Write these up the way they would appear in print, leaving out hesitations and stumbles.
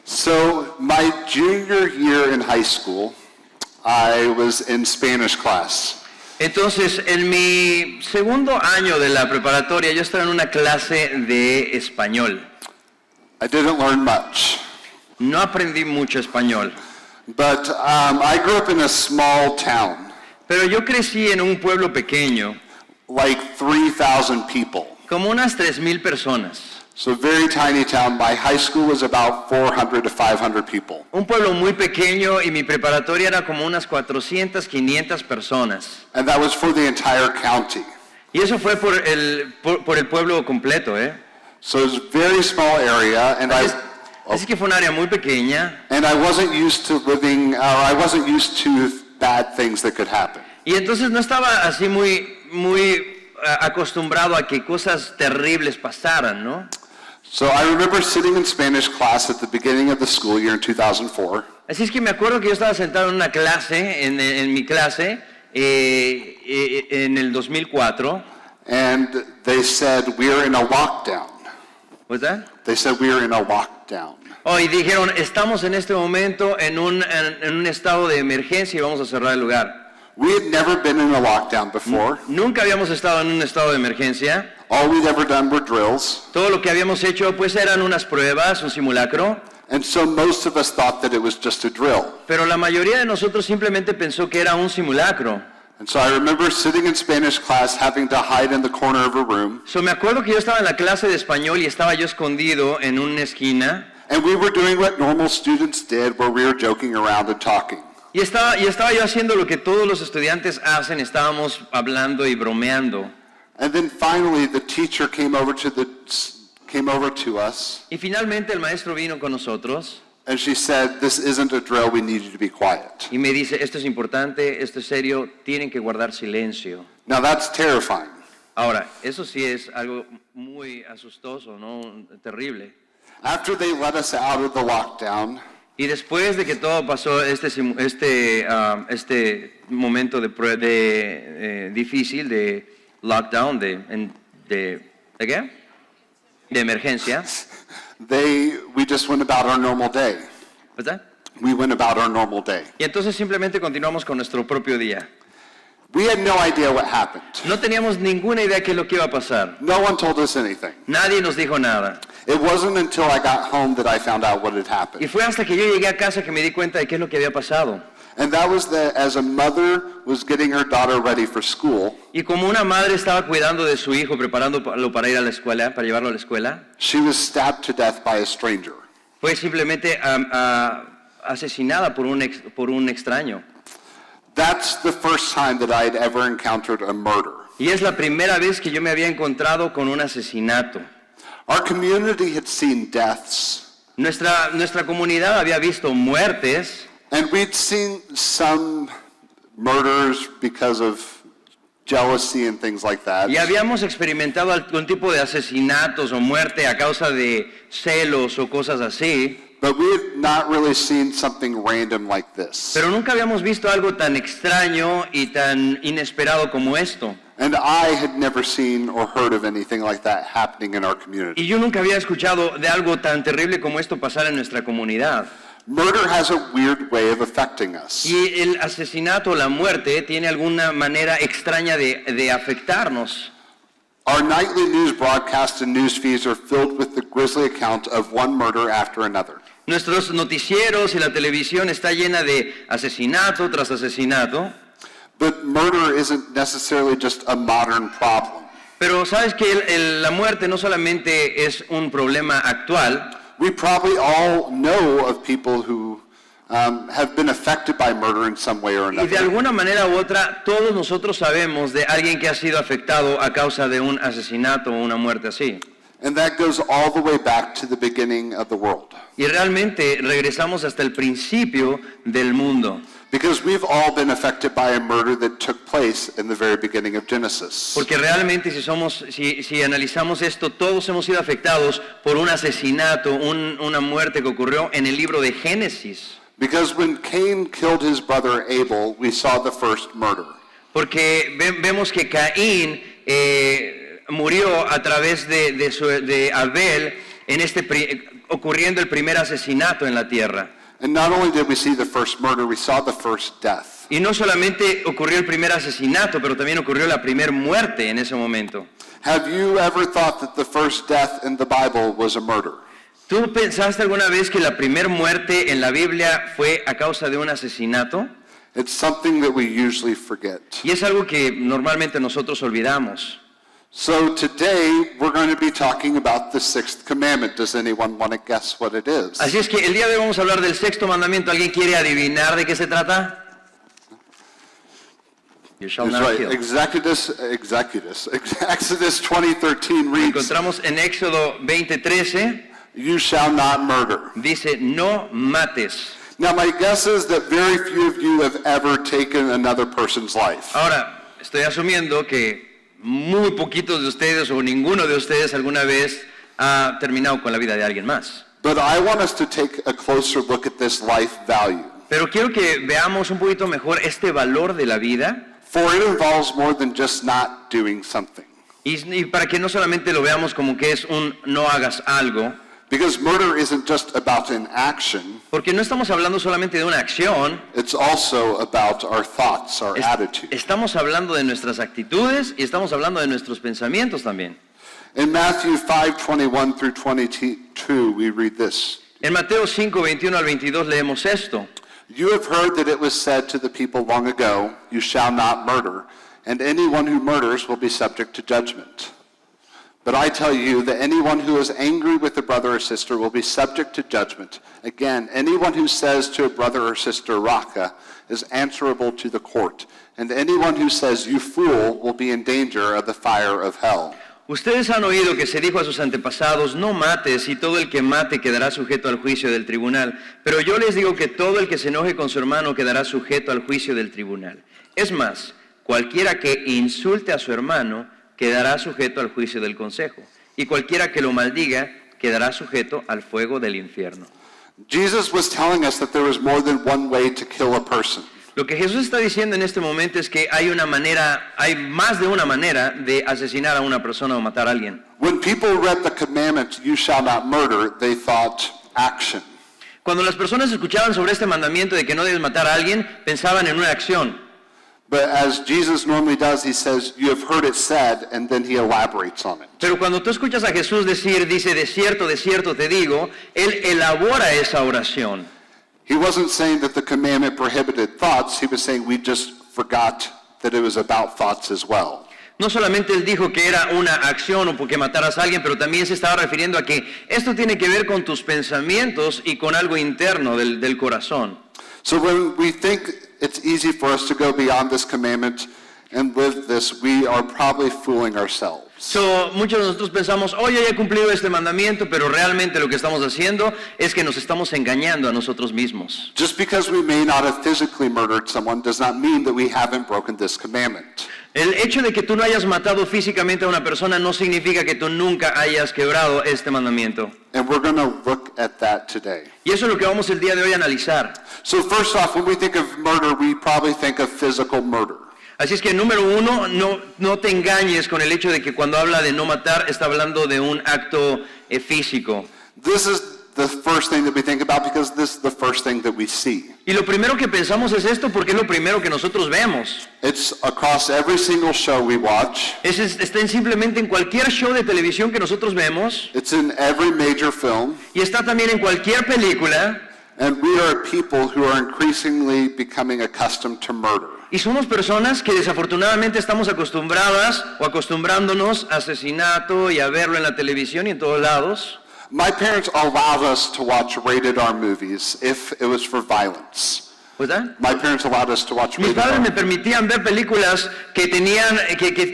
So my junior year in high school, I was in Spanish class. Entonces, en mi segundo año de la preparatoria, yo estaba en una clase de español. I didn't learn much. No aprendí mucho español. But I grew up in a small town. Pero yo crecí en un pueblo pequeño. Like 3,000 people. Como unas 3,000 personas. So a very tiny town. My high school was about 400 to 500 people. Un pueblo muy pequeño y mi preparatoria era como unas 400, 500 personas. And that was for the entire county. Y eso fue por el pueblo completo, ¿eh? So it was a very small area, and Así que fue un área muy pequeña. And I wasn't used to living, I wasn't used to bad things that could happen. Y entonces no estaba así muy acostumbrado a que cosas terribles pasaran, ¿no? So I remember sitting in Spanish class at the beginning of the school year in 2004. Así es que me acuerdo que yo estaba sentado en una clase, en mi clase, en el 2004. And they said, we're in a lockdown. What's that? They said, we're in a lockdown. Oh, y dijeron, estamos en este momento en un estado de emergencia y vamos a cerrar el lugar. We had never been in a lockdown before. Nunca habíamos estado en un estado de emergencia. All we'd ever done were drills. Todo lo que habíamos hecho pues eran unas pruebas, un simulacro. And so most of us thought that it was just a drill. Pero la mayoría de nosotros simplemente pensó que era un simulacro. And so I remember sitting in Spanish class having to hide in the corner of a room. So me acuerdo que yo estaba en la clase de español y estaba yo escondido en una esquina. And we were doing what normal students did, where we were joking around and talking. Y estaba yo haciendo lo que todos los estudiantes hacen, estábamos hablando y bromeando. And then finally the teacher came over to us. Y finalmente el maestro vino con nosotros. And she said, this isn't a drill, we need you to be quiet. Y me dice, esto es importante, esto es serio, tienen que guardar silencio. Now that's terrifying. Ahora, eso sí es algo muy asustoso, ¿no? Terrible. After they let us out of the lockdown, y después de que todo pasó, este momento difícil de lockdown, ¿de qué? De emergencia. We just went about our normal day. ¿Verdad? We went about our normal day. Y entonces simplemente continuamos con nuestro propio día. We had no idea what happened. No teníamos ninguna idea de qué es lo que iba a pasar. No one told us anything. Nadie nos dijo nada. It wasn't until I got home that I found out what had happened. Y fue hasta que yo llegué a casa que me di cuenta de qué es lo que había pasado. And that was that as a mother was getting her daughter ready for school. Y como una madre estaba cuidando de su hijo, preparándolo para ir a la escuela, para llevarlo a la escuela. She was stabbed to death by a stranger. Fue simplemente asesinada por un extraño. That's the first time that I had ever encountered a murder. Y es la primera vez que yo me había encontrado con un asesinato. Our community had seen deaths. Nuestra comunidad había visto muertes. And we'd seen some murders because of jealousy and things like that. Y habíamos experimentado algún tipo de asesinatos o muerte a causa de celos o cosas así. But we had not really seen something random like this. Pero nunca habíamos visto algo tan extraño y tan inesperado como esto. And I had never seen or heard of anything like that happening in our community. Y yo nunca había escuchado de algo tan terrible como esto pasar en nuestra comunidad. Murder has a weird way of affecting us. Y el asesinato, la muerte, tiene alguna manera extraña de afectarnos. Our nightly news broadcasts and news feeds are filled with the grisly account of one murder after another. Nuestros noticieros y la televisión está llena de asesinato tras asesinato. But murder isn't necessarily just a modern problem. Pero sabes que la muerte no solamente es un problema actual. We probably all know of people who have been affected by murder in some way or another. Y de alguna manera u otra, todos nosotros sabemos de alguien que ha sido afectado a causa de un asesinato o una muerte así. And that goes all the way back to the beginning of the world. Y realmente regresamos hasta el principio del mundo. Because we've all been affected by a murder that took place in the very beginning of Genesis. Porque realmente si analizamos esto, todos hemos sido afectados por un asesinato, una muerte que ocurrió en el libro de Génesis. Because when Cain killed his brother Abel, we saw the first murder. Porque vemos que Caín murió a través de Abel ocurriendo el primer asesinato en la tierra. And not only did we see the first murder, we saw the first death. Y no solamente ocurrió el primer asesinato, pero también ocurrió la primera muerte en ese momento. Have you ever thought that the first death in the Bible was a murder? ¿Tú pensaste alguna vez que la primera muerte en la Biblia fue a causa de un asesinato? It's something that we usually forget. Y es algo que normalmente nosotros olvidamos. So today we're going to be talking about the sixth commandment. Does anyone want to guess what it is? Así es que el día de hoy vamos a hablar del sexto mandamiento. ¿Alguien quiere adivinar de qué se trata? You shall That's not right. kill. Exodus 20:13 reads, Encontramos en Éxodo 20:13, "You shall not murder." dice, no mates. Now my guess is that very few of you have ever taken another person's life. Ahora, estoy asumiendo que muy poquitos de ustedes o ninguno de ustedes alguna vez ha terminado con la vida de alguien más. But I want us to take a closer look at this life value. Pero quiero que veamos un poquito mejor este valor de la vida. For it involves more than just not doing something. Y para que no solamente lo veamos como que es un no hagas algo, Because murder isn't just about an action, porque no estamos hablando solamente de una acción, it's also about our thoughts, our attitude. estamos hablando de nuestras actitudes y estamos hablando de nuestros pensamientos también. In Matthew 5:21 through 22, we read this. En Mateo 5, 21 al 22 leemos esto. You have heard that it was said to the people long ago, you shall not murder, and anyone who murders will be subject to judgment. But I tell you that anyone who is angry with a brother or sister will be subject to judgment. Again, anyone who says to a brother or sister, Raka, is answerable to the court. And anyone who says, you fool, will be in danger of the fire of hell. Ustedes han oído que se dijo a sus antepasados, no mates, y todo el que mate quedará sujeto al juicio del tribunal. Pero yo les digo que todo el que se enoje con su hermano quedará sujeto al juicio del tribunal. Es más, cualquiera que insulte a su hermano quedará sujeto al juicio del consejo. Y cualquiera que lo maldiga quedará sujeto al fuego del infierno. Jesus was telling us that there was more than one way to kill a person. Lo que Jesús está diciendo en este momento es que hay más de una manera de asesinar a una persona o matar a alguien. When people read the commandment, you shall not murder, they thought action. Cuando las personas escuchaban sobre este mandamiento de que no debes matar a alguien, pensaban en una acción. But as Jesus normally does, he says, you have heard it said, and then he elaborates on it. Pero cuando tú escuchas a Jesús dice, de cierto te digo, Él elabora esa oración. He wasn't saying that the commandment prohibited thoughts, he was saying we just forgot that it was about thoughts as well. No solamente Él dijo que era una acción o porque mataras a alguien, pero también se estaba refiriendo a que esto tiene que ver con tus pensamientos y con algo interno del corazón. So when we think it's easy for us to go beyond this commandment and live this, we are probably fooling ourselves. Muchos de nosotros pensamos, oye, ya he cumplido este mandamiento, pero realmente lo que estamos haciendo es que nos estamos engañando a nosotros mismos. Just because we may not have physically murdered someone does not mean that we haven't broken this commandment. El hecho de que tú no hayas matado físicamente a una persona no significa que tú nunca hayas quebrado este mandamiento. And we're going to look at that today. Y eso es lo que vamos el día de hoy a analizar. So first off, when we think of murder, we probably think of physical murder. Así es que número uno, no te engañes con el hecho de que cuando habla de no matar, está hablando de un acto físico. This is the first thing that we think about because this is the first thing that we see. Y lo primero que pensamos es esto porque es lo primero que nosotros vemos. It's across every single show we watch. Está simplemente en cualquier show de televisión que nosotros vemos. It's in every major film. Y está también en cualquier película. And we are people who are increasingly becoming accustomed to murder. Y somos personas que desafortunadamente estamos acostumbradas o acostumbrándonos a asesinato y a verlo en la televisión y en todos lados. My parents allowed us to watch rated R movies if it was for violence. ¿Verdad? My parents allowed us to watch Mis rated padres me R. permitían ver películas que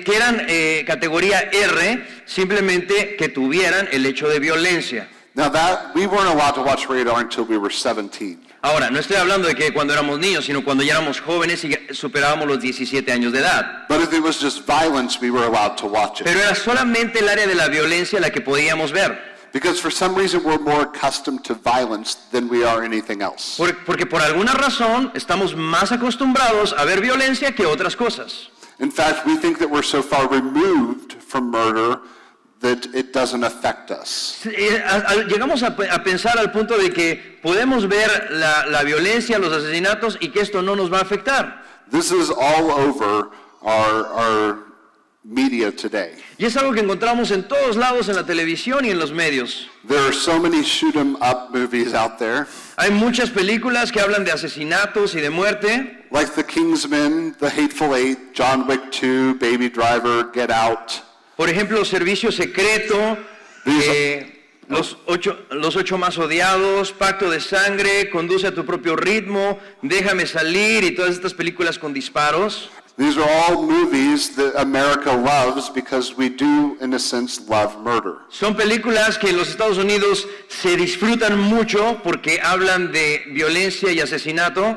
eran categoría R, simplemente que tuvieran el hecho de violencia. Now that we weren't allowed to watch rated R until we were 17. Ahora, no estoy hablando de que cuando éramos niños, sino cuando ya éramos jóvenes y superábamos los 17 años de edad. But if it was just violence, we were allowed to watch it. Pero era solamente el área de la violencia la que podíamos ver. Because for some reason we're more accustomed to violence than we are anything else. Porque por alguna razón estamos más acostumbrados a ver violencia que otras cosas. In fact, we think that we're so far removed from murder that it doesn't affect us. Llegamos a pensar al punto de que podemos ver la violencia, los asesinatos y que esto no nos va a afectar. This is all over our media today. Y es algo que encontramos en todos lados, en la televisión y en los medios. There are so many shoot 'em up movies out there, Hay muchas películas que hablan de asesinatos y de muerte, like The Kingsman, The Hateful Eight, John Wick 2, Baby Driver, Get Out. por ejemplo, Servicio Secreto, los ocho más odiados, Pacto de Sangre, Conduce a tu propio ritmo, Déjame salir y todas estas películas con disparos. These are all movies that America loves because we do, in a sense, love murder. Son películas que en los Estados Unidos se disfrutan mucho porque hablan de violencia y asesinato.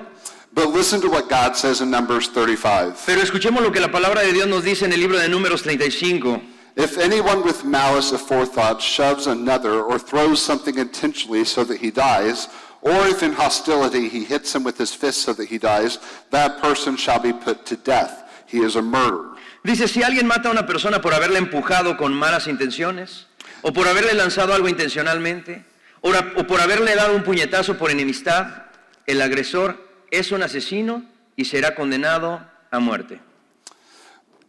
But listen to what God says in Numbers 35. Pero escuchemos lo que la palabra de Dios nos dice en el libro de Números 35. If anyone with malice aforethought shoves another or throws something intentionally so that he dies, or if in hostility he hits him with his fist so that he dies, that person shall be put to death. He is a murderer. Dice, si alguien mata a una persona por haberle empujado con malas intenciones, o por haberle lanzado algo intencionalmente, o por haberle dado un puñetazo por enemistad, el agresor es un asesino y será condenado a muerte.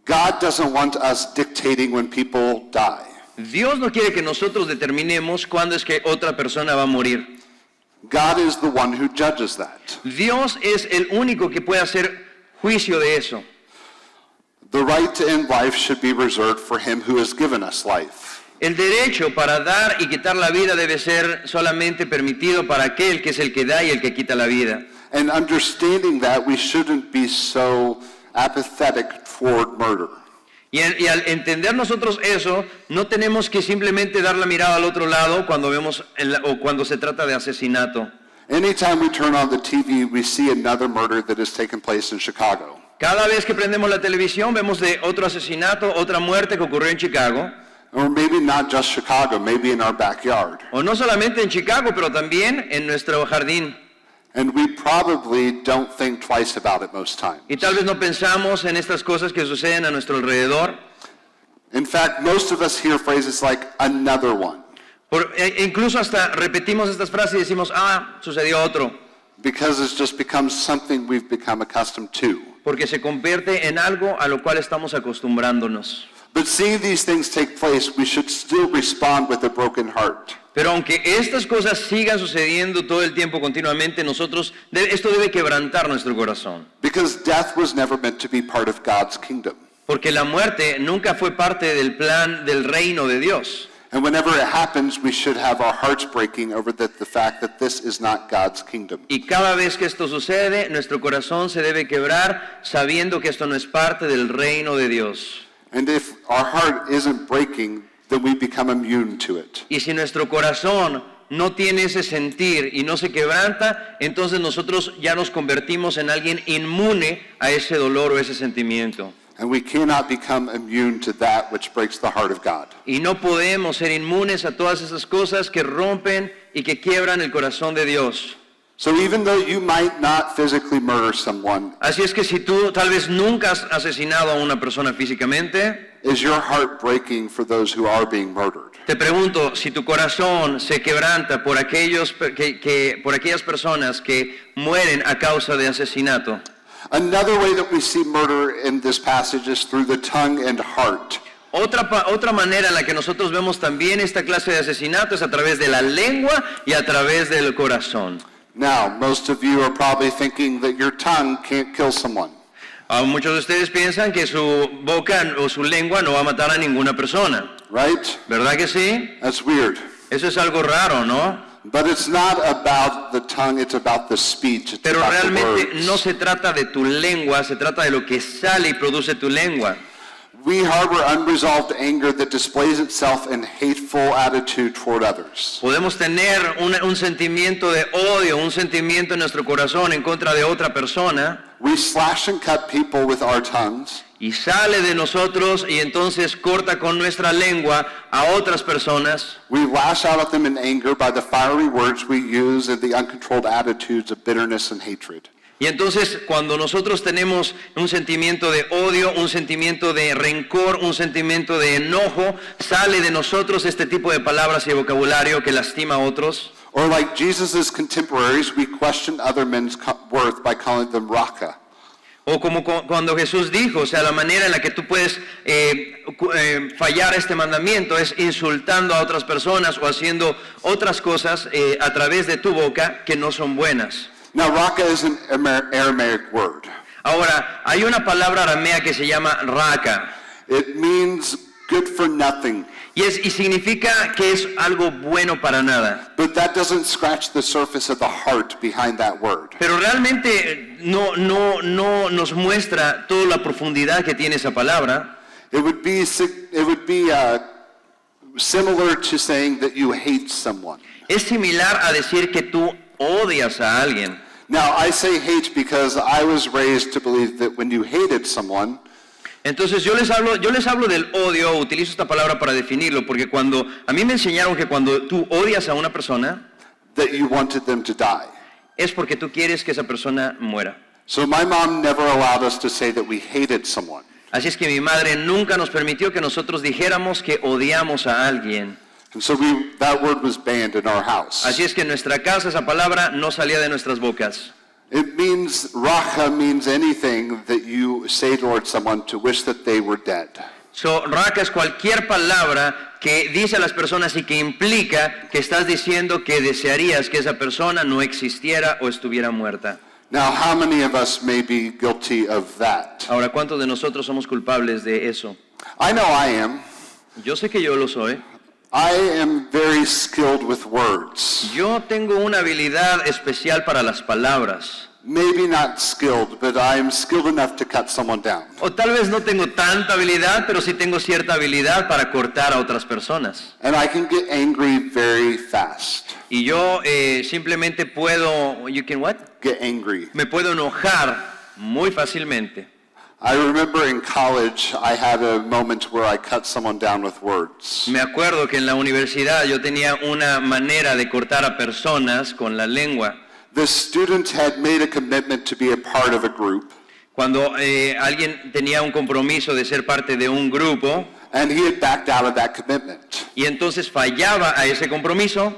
God doesn't want us dictating when people die. Dios no quiere que nosotros determinemos cuándo es que otra persona va a morir. God is the one who judges that. Dios es el único que puede hacer juicio de eso. The right to end life should be reserved for him who has given us life. El derecho para dar y quitar la vida debe ser solamente permitido para aquel que es el que da y el que quita la vida. And understanding that, we shouldn't be so apathetic toward murder. Y al entender nosotros eso, no tenemos que simplemente dar la mirada al otro lado cuando vemos o cuando se trata de asesinato. Anytime we turn on the TV, we see another murder that has taken place in Chicago. Cada vez que prendemos la televisión vemos de otro asesinato, otra muerte que ocurrió en Chicago. Or maybe not just Chicago, maybe in our backyard. O no solamente en Chicago, pero también en nuestro jardín. And we probably don't think twice about it most times. Y tal vez no pensamos en estas cosas que suceden a nuestro alrededor. In fact, most of us hear phrases like, another one, Incluso hasta repetimos estas frases y decimos, sucedió otro. because it's just become something we've become accustomed to. Porque se convierte en algo a lo cual estamos acostumbrándonos. But seeing these things take place, we should still respond with a broken heart. Pero aunque estas cosas sigan sucediendo todo el tiempo continuamente, esto debe quebrantar nuestro corazón. Because death was never meant to be part of God's kingdom. Porque la muerte nunca fue parte del plan del reino de Dios. And whenever it happens, we should have our hearts breaking over the fact that this is not God's kingdom. Y cada vez que esto sucede, nuestro corazón se debe quebrar sabiendo que esto no es parte del reino de Dios. And if our heart isn't breaking, then we become immune to it. Y si nuestro corazón no tiene ese sentir y no se quebranta, entonces nosotros ya nos convertimos en alguien inmune a ese dolor o ese sentimiento. And we cannot become immune to that which breaks the heart of God. Y no podemos ser inmunes a todas esas cosas que rompen y que quiebran el corazón de Dios. So even though you might not physically murder someone, Así es que si tú tal vez nunca has asesinado a una persona físicamente, is your heart breaking for those who are being murdered? te pregunto, si tu corazón se quebranta por aquellas personas que mueren a causa de asesinato. Another way that we see murder in this passage is through the tongue and heart. Otra manera en la que nosotros vemos también esta clase de asesinato es a través de la lengua y a través del corazón. Now, most of you are probably thinking that your tongue can't kill someone. Muchos de ustedes piensan que su boca o su lengua no va a matar a ninguna persona. Right? ¿Verdad que sí? That's weird. Eso es algo raro, ¿no? But it's not about the tongue, it's about the speech. It's Pero about the realmente words. no se trata de tu lengua, se trata de lo que sale y produce tu lengua. We harbor unresolved anger that displays itself in hateful attitude toward others. Podemos tener un sentimiento de odio, un sentimiento en nuestro corazón en contra de otra persona, We slash and cut people with our tongues. y sale de nosotros y entonces corta con nuestra lengua a otras personas. We lash out at them in anger by the fiery words we use and the uncontrolled attitudes of bitterness and hatred. Y entonces cuando nosotros tenemos un sentimiento de odio, un sentimiento de rencor, un sentimiento de enojo, sale de nosotros este tipo de palabras y vocabulario que lastima a otros. Or like Jesus' contemporaries, we question other men's worth by calling them raka. O como cuando Jesús dijo, o sea, la manera en la que tú puedes fallar este mandamiento es insultando a otras personas o haciendo otras cosas a través de tu boca que no son buenas. Now, raka is an Aramaic word. Ahora, hay una palabra aramea que se llama raka. It means good for nothing. Y significa que es algo bueno para nada. But that doesn't scratch the surface of the heart behind that word. Pero realmente no nos muestra toda la profundidad que tiene esa palabra. It would be similar to saying that you hate someone. Es similar a decir que tú odias a alguien. Now, I say hate because I was raised to believe that when you hated someone, Entonces yo les hablo del odio, utilizo esta palabra para definirlo, porque cuando a mí me enseñaron que cuando tú odias a una persona, that you wanted them to die. es porque tú quieres que esa persona muera. So my mom never allowed us to say that we hated someone. Así es que mi madre nunca nos permitió que nosotros dijéramos que odiamos a alguien. And so that word was banned in our house. Así es que en nuestra casa esa palabra no salía de nuestras bocas. It means, racha means anything that you say towards someone to wish that they were dead. So, raka es cualquier palabra que dice a las personas y que implica que estás diciendo que desearías que esa persona no existiera o estuviera muerta. Now, how many of us may be guilty of that? Ahora, ¿cuántos de nosotros somos culpables de eso? I know I am. Yo sé que yo lo soy. I am very skilled with words. Yo tengo una habilidad especial para las palabras. Maybe not skilled, but I am skilled enough to cut someone down. O tal vez no tengo tanta habilidad, pero sí tengo cierta habilidad para cortar a otras personas. And I can get angry very fast. Y yo simplemente puedo, you can what? Get angry. Me puedo enojar muy fácilmente. I remember in college, I had a moment where I cut someone down with words. Me acuerdo que en la universidad yo tenía una manera de cortar a personas con la lengua. The student had made a commitment to be a part of a group, Cuando alguien tenía un compromiso de ser parte de un grupo and he had backed out of that commitment. y entonces fallaba a ese compromiso,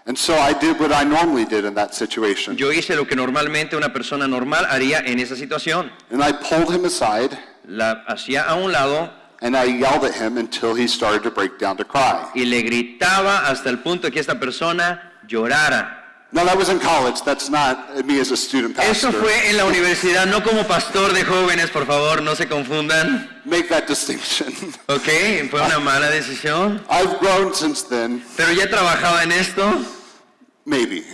And so I did what I normally did in that situation. yo hice lo que normalmente una persona normal haría en esa situación. And I pulled him aside, La hacía a un lado and I yelled at him until he started to break down to cry. y le gritaba hasta el punto de que esta persona llorara. Now that was in college, that's not me as a student Eso pastor. fue en la universidad, no como pastor de jóvenes, por favor, no se confundan. Make that distinction. Ok, fue una mala decisión. I've grown since then, Pero ya trabajaba en esto, maybe.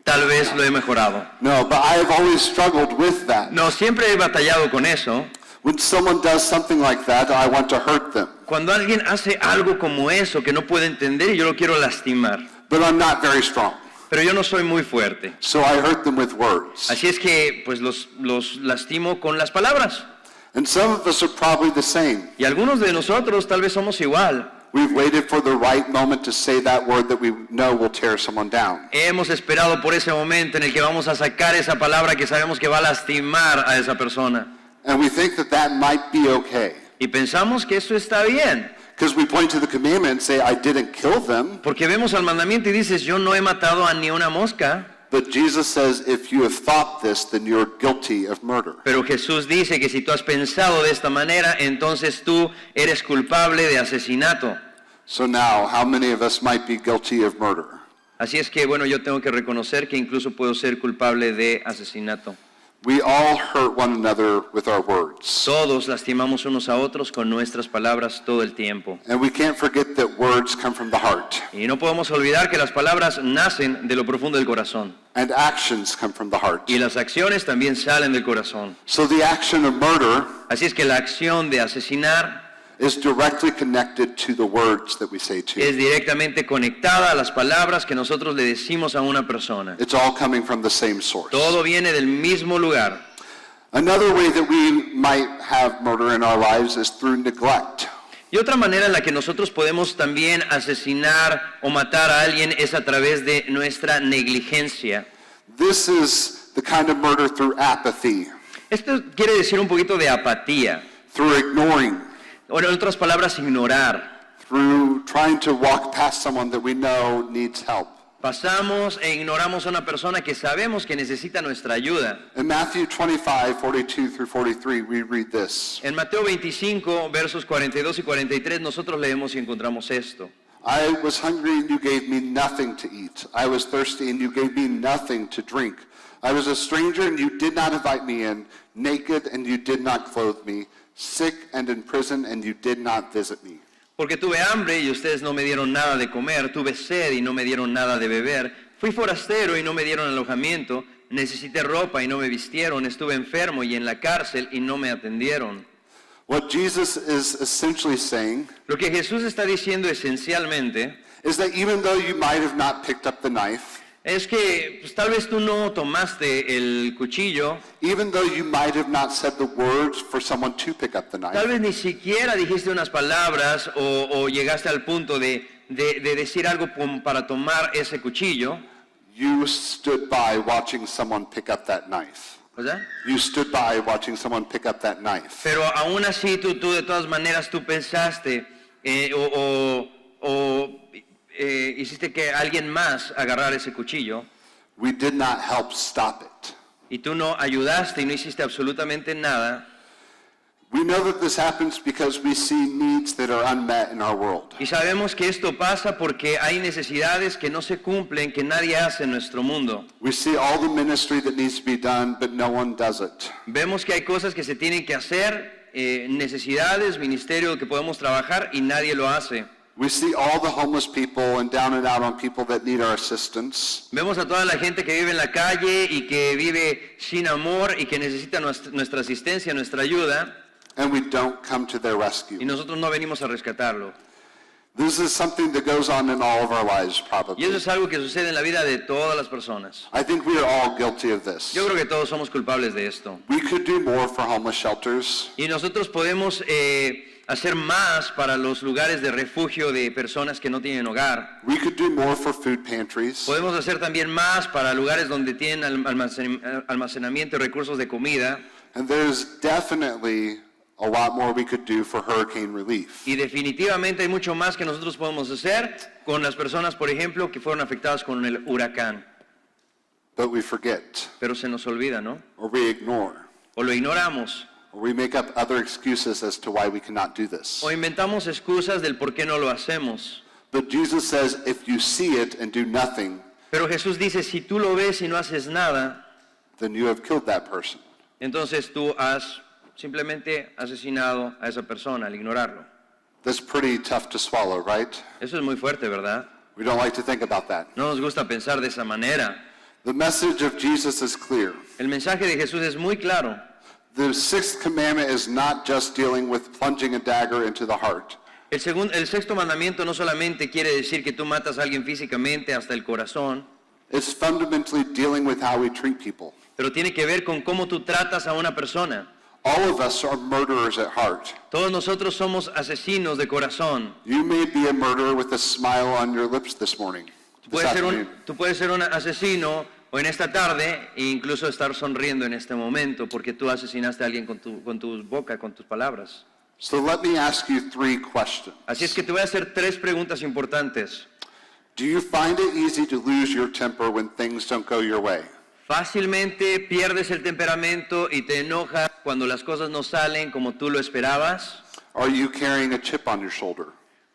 tal vez lo he mejorado. No, but I have always struggled with that. No, siempre he batallado con eso. When someone does something like that, I want to hurt them. Cuando alguien hace algo como eso que no puede entender y yo lo quiero lastimar. But I'm not very strong. Pero yo no soy muy fuerte. So I hurt them with words. Así es que pues los lastimo con las palabras. And some of us are probably the same. Y algunos de nosotros tal vez somos igual. We've waited for the right moment to say that word that we know will tear someone down. Hemos esperado por ese momento en el que vamos a sacar esa palabra que sabemos que va a lastimar a esa persona. And we think that that might be okay. Y pensamos que eso está bien. Because we point to the commandment and say, I didn't kill them. Porque vemos al mandamiento y dices, yo no he matado a ni una mosca. But Jesus says, if you have thought this, then you're guilty of murder. Pero Jesús dice que si tú has pensado de esta manera, entonces tú eres culpable de asesinato. So now, how many of us might be guilty of murder? Así es que, bueno, yo tengo que reconocer que incluso puedo ser culpable de asesinato. We all hurt one another with our words. Todos lastimamos unos a otros con nuestras palabras todo el tiempo. And we can't forget that words come from the heart. Y no podemos olvidar que las palabras nacen de lo profundo del corazón. And actions come from the heart. Y las acciones también salen del corazón. So the action of murder Así es que la acción de asesinar is directly connected to the words that we say to. es directamente conectada a las palabras que nosotros le decimos a una persona. It's all coming from the same source. Todo viene del mismo lugar. Another way that we might have murder in our lives is through neglect. Y otra manera en la que nosotros podemos también asesinar o matar a alguien es a través de nuestra negligencia. This is the kind of murder through apathy, Esto quiere decir un poquito de apatía, through ignoring, o en otras palabras, ignorar. through trying to walk past someone that we know needs help. Pasamos e ignoramos a una persona que sabemos que necesita nuestra ayuda. In Matthew 25, 42 through 43, we read this. En Mateo 25, versos 42 y 43, nosotros leemos y encontramos esto. I was hungry and you gave me nothing to eat. I was thirsty and you gave me nothing to drink. I was a stranger and you did not invite me in, naked and you did not clothe me, sick and in prison and you did not visit me. Porque tuve hambre y ustedes no me dieron nada de comer, tuve sed y no me dieron nada de beber, fui forastero y no me dieron alojamiento, necesité ropa y no me vistieron, estuve enfermo y en la cárcel y no me atendieron. What Jesus is essentially saying Lo que Jesús está diciendo esencialmente is that even though you might have not picked up the knife, es que pues, tal vez tú no tomaste el cuchillo, even though you might have not said the words for someone to pick up the tal knife, vez ni siquiera dijiste unas palabras o llegaste al punto de decir algo para tomar ese cuchillo, you stood by watching someone pick up that knife. ¿verdad? You stood by watching someone pick up that knife. Pero aún así tú de todas maneras tú pensaste hiciste que alguien más agarrara ese cuchillo We did not help stop it. y tú no ayudaste y no hiciste absolutamente nada. We know that this happens because we see needs that are unmet in our world. Y sabemos que esto pasa porque hay necesidades que no se cumplen, que nadie hace en nuestro mundo. We see all the ministry that needs to be done, but no one does it. Vemos que hay cosas que se tienen que hacer, necesidades, ministerio que podemos trabajar y nadie lo hace. We see all the homeless people and down and out on people that need our assistance. Vemos a toda la gente que vive en la calle y que vive sin amor y que necesita nuestra asistencia, nuestra ayuda, And we don't come to their y rescue. nosotros no venimos a rescatarlo. This is something that goes on in all of our lives, Y probably. eso es algo que sucede en la vida de todas las personas. I think we are all guilty of this. Yo creo que todos somos culpables de esto. We could do more for homeless shelters. Y nosotros podemos hacer más para los lugares de refugio de personas que no tienen hogar. We could do more for food pantries. Podemos hacer también más para lugares donde tienen almacenamiento y recursos de comida. And there's definitely a lot more we could do for hurricane relief. Y definitivamente hay mucho más que nosotros podemos hacer con las personas, por ejemplo, que fueron afectadas con el huracán. But we forget, Pero se nos olvida, ¿no? or we ignore, O lo ignoramos. or we make up other excuses as to why we cannot do this. O inventamos excusas del por qué no lo hacemos. But Jesus says, if you see it and do nothing, Pero Jesús dice, si tú lo ves y no haces nada, then you have killed that person. entonces tú has simplemente asesinado a esa persona al ignorarlo. That's pretty tough to swallow, right? Eso es muy fuerte, ¿verdad? We don't like to think about that. No nos gusta pensar de esa manera. The message of Jesus is clear. El mensaje de Jesús es muy claro. The sixth commandment is not just dealing with plunging a dagger into the heart. El sexto mandamiento no solamente quiere decir que tú matas a alguien físicamente hasta el corazón, It's fundamentally dealing with how we treat people. pero tiene que ver con cómo tú tratas a una persona. All of us are murderers at heart. Todos nosotros somos asesinos de corazón. You may be a murderer with a smile on your lips this morning. This afternoon. Tú puedes ser un asesino o en esta tarde e incluso estar sonriendo en este momento porque tú asesinaste a alguien con tu boca, con tus palabras. So let me ask you 3 questions. Así es que te voy a hacer 3 preguntas importantes. Do you find it easy to lose your temper when things don't go your way? ¿Fácilmente pierdes el temperamento y te enojas cuando las cosas no salen como tú lo esperabas? Are you carrying a chip on your shoulder?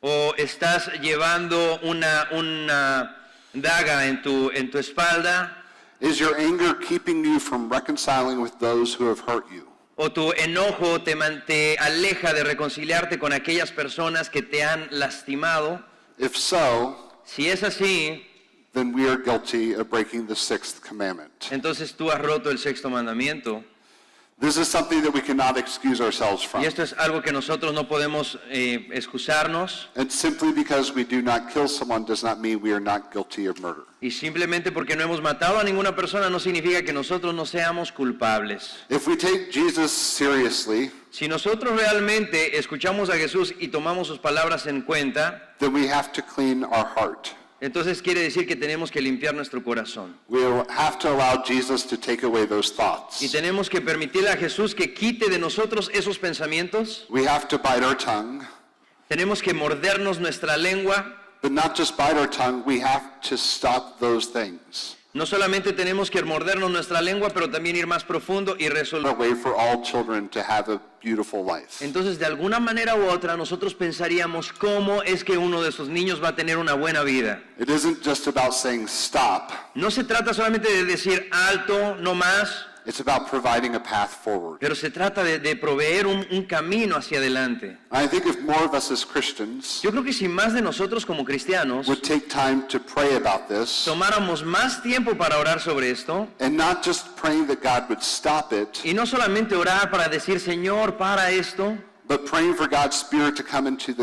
¿O estás llevando una daga en tu espalda? Is your anger keeping you from reconciling with those who have hurt you? ¿O tu enojo te aleja de reconciliarte con aquellas personas que te han lastimado? If so, Si es así, then we are guilty of breaking the 6th commandment. entonces tú has roto el sexto mandamiento. This is something that we cannot excuse ourselves from. Y esto es algo que nosotros no podemos excusarnos. And simply because we do not kill someone does not mean we are not guilty of murder. Y simplemente porque no hemos matado a ninguna persona no significa que nosotros no seamos culpables. If we take Jesus seriously, Si nosotros realmente escuchamos a Jesús y tomamos sus palabras en cuenta, then we have to clean our heart. Entonces quiere decir que tenemos que limpiar nuestro corazón. We have to allow Jesus to take away those Y thoughts. tenemos que permitirle a Jesús que quite de nosotros esos pensamientos. We have to bite our tongue, Tenemos que mordernos nuestra lengua. but not just bite our tongue, we have to stop those things. No solamente tenemos que mordernos nuestra lengua, pero también ir más profundo y A resolver. way for all children to have a beautiful life. Entonces, de alguna manera u otra, nosotros pensaríamos cómo es que uno de esos niños va a tener una buena vida. It isn't just about saying stop, No se trata solamente de decir alto, no más, it's about providing a path forward. pero se trata de proveer un camino hacia adelante. I think if more of us as Christians Yo creo que si más de nosotros como cristianos would take time to pray about this, tomáramos más tiempo para orar sobre esto, and not just praying that God would stop it, y no solamente orar para decir, Señor, para esto, but praying for God's Spirit to come into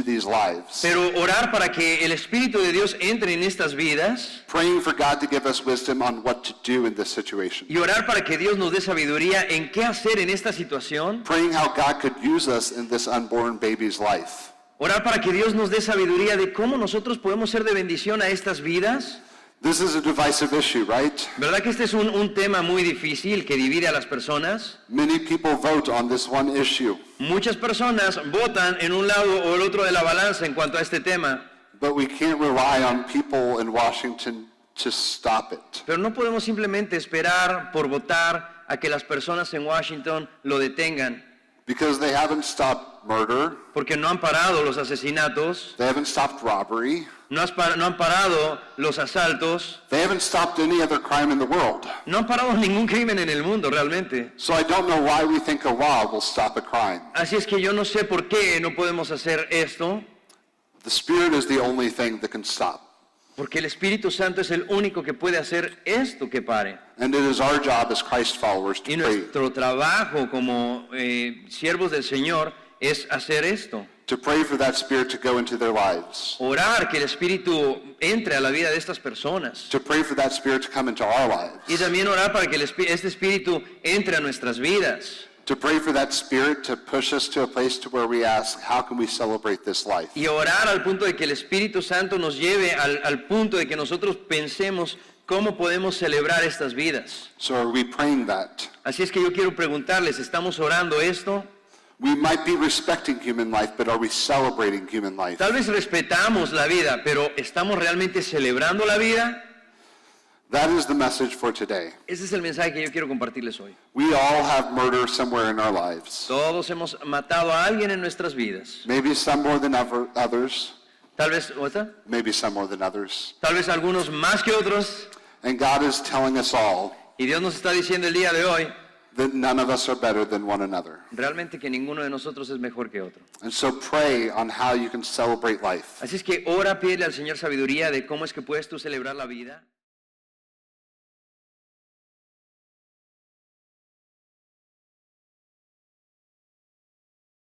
these lives. pero orar para que el Espíritu de Dios entre en estas vidas, Praying for God to give us wisdom on what to do in this situation. y orar para que Dios nos dé sabiduría en qué hacer en esta situación, Praying how God could use us in this unborn baby's life. orar para que Dios nos dé sabiduría de cómo nosotros podemos ser de bendición a estas vidas. This is a divisive issue, right? ¿Verdad que este es un tema muy difícil que divide a las personas? Many people vote on this one issue, Muchas personas votan en un lado o el otro de la balanza en cuanto a este tema, but we can't rely on people in Washington to stop it. pero no podemos simplemente esperar por votar a que las personas en Washington lo detengan, Because they haven't stopped murder, porque no han parado los asesinatos, they haven't stopped robbery, no han parado los asaltos, they haven't stopped any other crime in the world. no han parado ningún crimen en el mundo realmente. So I don't know why we think a law will stop a crime. Así es que yo no sé por qué no podemos hacer esto, The Spirit is the only thing that can stop. porque el Espíritu Santo es el único que puede hacer esto que pare. And it is our job as Christ followers to Y pray, nuestro trabajo como siervos del Señor es hacer esto. to pray for that Spirit to go into their lives, Orar que el Espíritu entre a la vida de estas personas. to pray for that Spirit to come into our lives, Y también orar para que este Espíritu entre a nuestras vidas. to pray for that Spirit to push us to a place to where we ask, how can we celebrate this life? Y orar al punto de que el Espíritu Santo nos lleve al punto de que nosotros pensemos cómo podemos celebrar estas vidas. So are we praying that? Así es que yo quiero preguntarles, ¿estamos orando esto? We might be respecting human life, but are we celebrating human life? Tal vez respetamos la vida, pero ¿estamos realmente celebrando la vida? That is the message for today. Ese es el mensaje que yo quiero compartirles hoy. We all have murder somewhere in our lives. Todos hemos matado a alguien en nuestras vidas. Maybe some more than others, Tal vez, ¿otra? maybe some more than others. Tal vez algunos más que otros. And God is telling us all Y Dios nos está diciendo el día de hoy, that none of us are better than one another. realmente que ninguno de nosotros es mejor que otro. And so pray on how you can celebrate life. Así es que ora, pídele al Señor sabiduría de cómo es que puedes tú celebrar la vida.